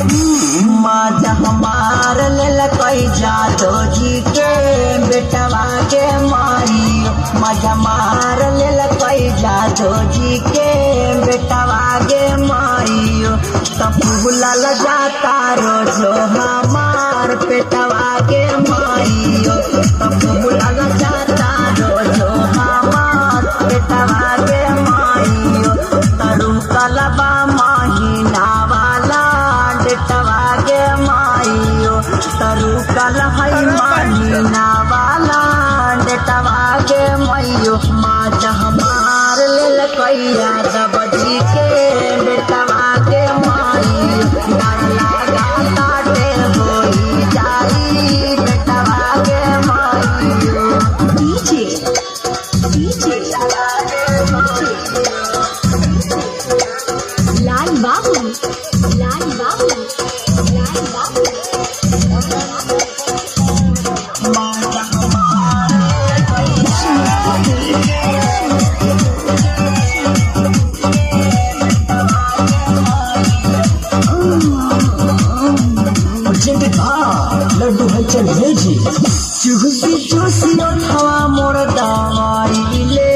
माजा हमार ललकई जादो जी के बेटवा के माई। माजा मार ललकई जादो जी के बेटवा के माई। तब बुलल जाता रोजो हमार पेटवा के माई। तब बुलल जाता रोजो हमार पेटवा के माई। तरु कलबा महीना वाला डेटवा के माई। तरु कल है महीना वाला डेटवा के माई। माज हमार लेल कैया दबजी के बेटवा के माई। डर लगा ताटे होई जाई बेटवा के माई। डीजे डीजे लाल बाबू लाल बाबू लाल बाबू। लड्डू है चल भेजी चूसी चूसी हवा मोर दवाई ले